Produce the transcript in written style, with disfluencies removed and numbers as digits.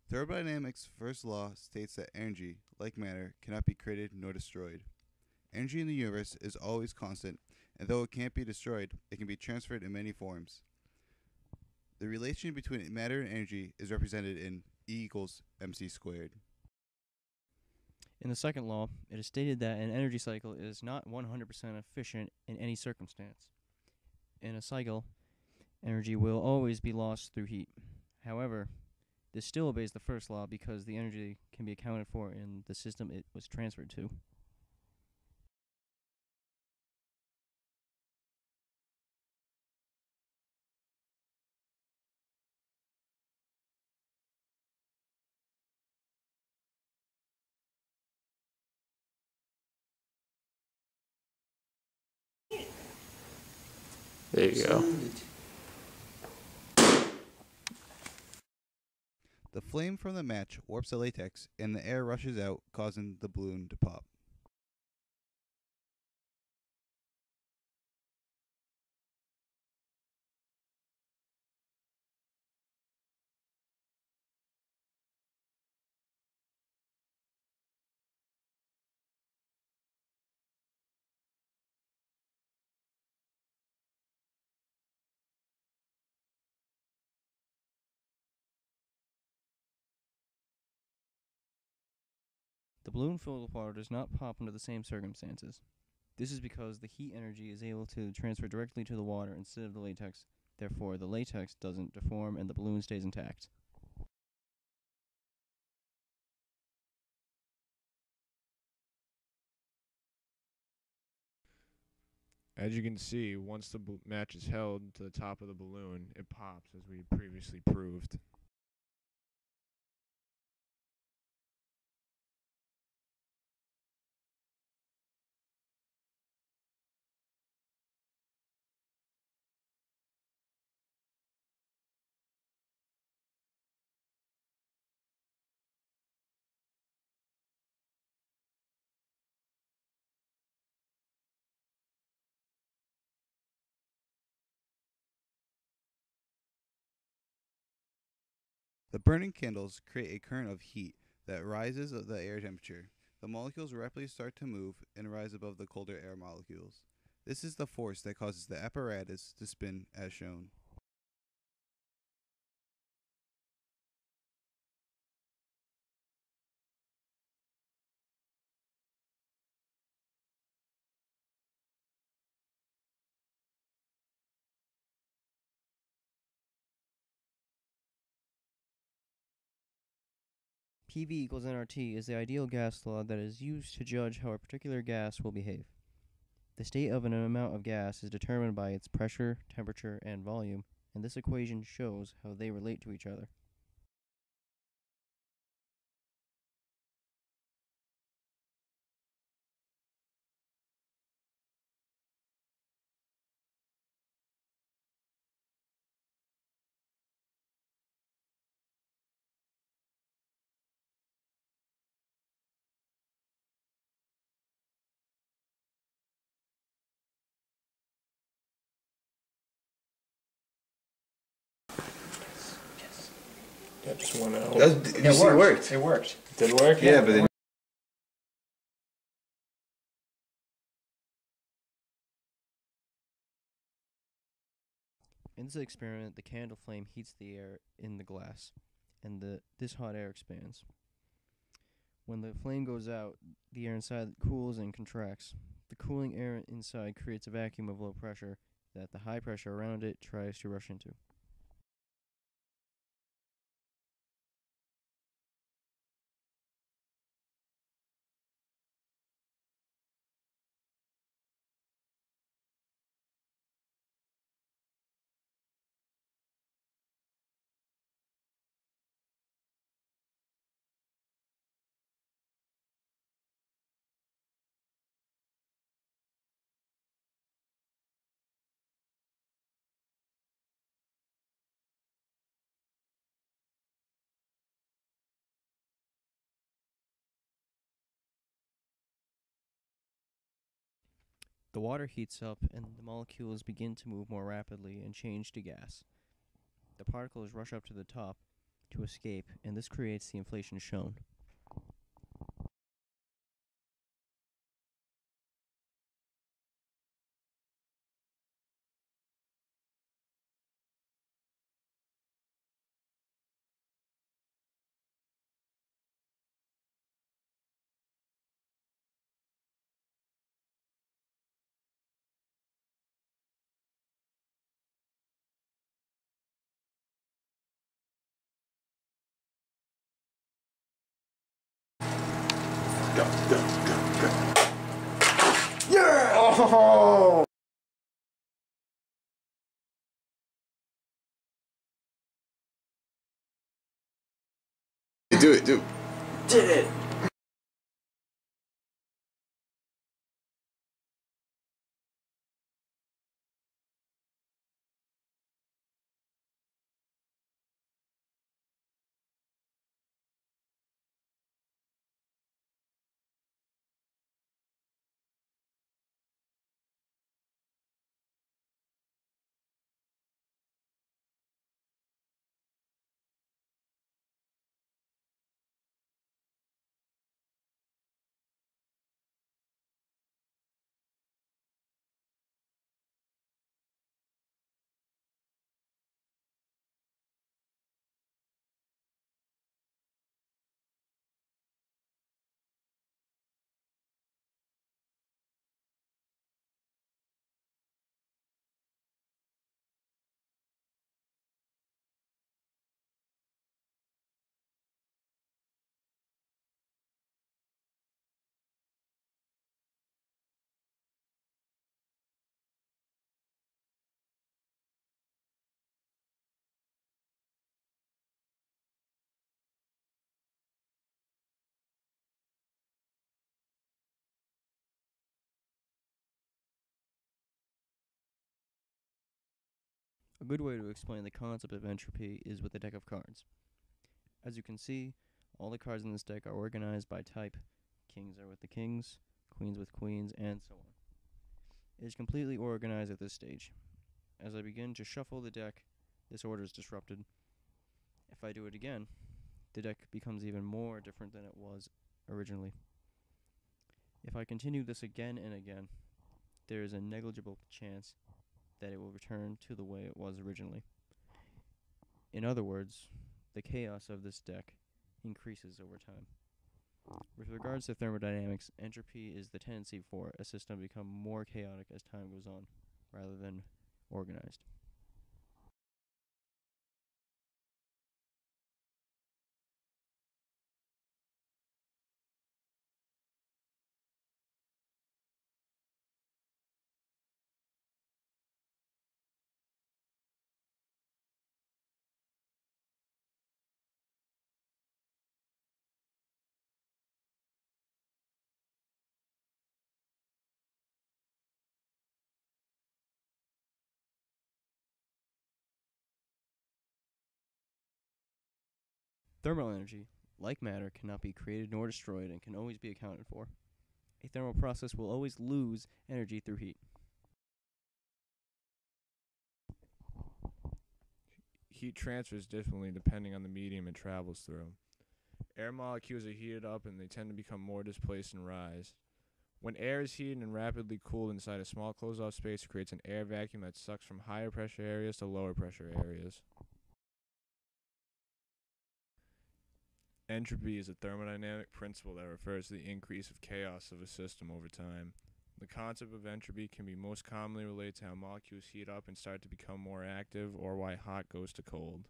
Thermodynamics' first law states that energy, like matter, cannot be created nor destroyed. Energy in the universe is always constant, and though it can't be destroyed, it can be transferred in many forms. The relation between matter and energy is represented in E equals mc squared. In the second law, it is stated that an energy cycle is not 100% efficient in any circumstance. In a cycle, energy will always be lost through heat. However, this still obeys the first law because the energy can be accounted for in the system it was transferred to. There you go. The flame from the match warps the latex, and the air rushes out, causing the balloon to pop. The balloon filled with water does not pop under the same circumstances. This is because the heat energy is able to transfer directly to the water instead of the latex. Therefore, the latex doesn't deform and the balloon stays intact. As you can see, once the match is held to the top of the balloon, it pops, as we previously proved. The burning candles create a current of heat that rises the air temperature. The molecules rapidly start to move and rise above the colder air molecules. This is the force that causes the apparatus to spin as shown. PV equals nRT is the ideal gas law that is used to judge how a particular gas will behave. The state of an amount of gas is determined by its pressure, temperature, and volume, and this equation shows how they relate to each other. Yeah, just 1 hour. It worked. It worked. Did it work? Yeah, but then In this experiment, the candle flame heats the air in the glass, and this hot air expands. When the flame goes out, the air inside cools and contracts. The cooling air inside creates a vacuum of low pressure that the high pressure around it tries to rush into. The water heats up and the molecules begin to move more rapidly and change to gas. The particles rush up to the top to escape, and this creates the inflation shown. Go, go, go, go. Yeah! Oh! Do it, do it. Did it! A good way to explain the concept of entropy is with a deck of cards. As you can see, all the cards in this deck are organized by type. Kings are with the kings, queens with queens, and so on. It is completely organized at this stage. As I begin to shuffle the deck, this order is disrupted. If I do it again, the deck becomes even more different than it was originally. If I continue this again and again, there is a negligible chance that it will return to the way it was originally. In other words, the chaos of this deck increases over time. With regards to thermodynamics, entropy is the tendency for a system to become more chaotic as time goes on, rather than organized. Thermal energy, like matter, cannot be created nor destroyed and can always be accounted for. A thermal process will always lose energy through heat. Heat transfers differently depending on the medium it travels through. Air molecules are heated up and they tend to become more displaced and rise. When air is heated and rapidly cooled inside a small closed-off space, it creates an air vacuum that sucks from higher pressure areas to lower pressure areas. Entropy is a thermodynamic principle that refers to the increase of chaos of a system over time. The concept of entropy can be most commonly related to how molecules heat up and start to become more active, or why hot goes to cold.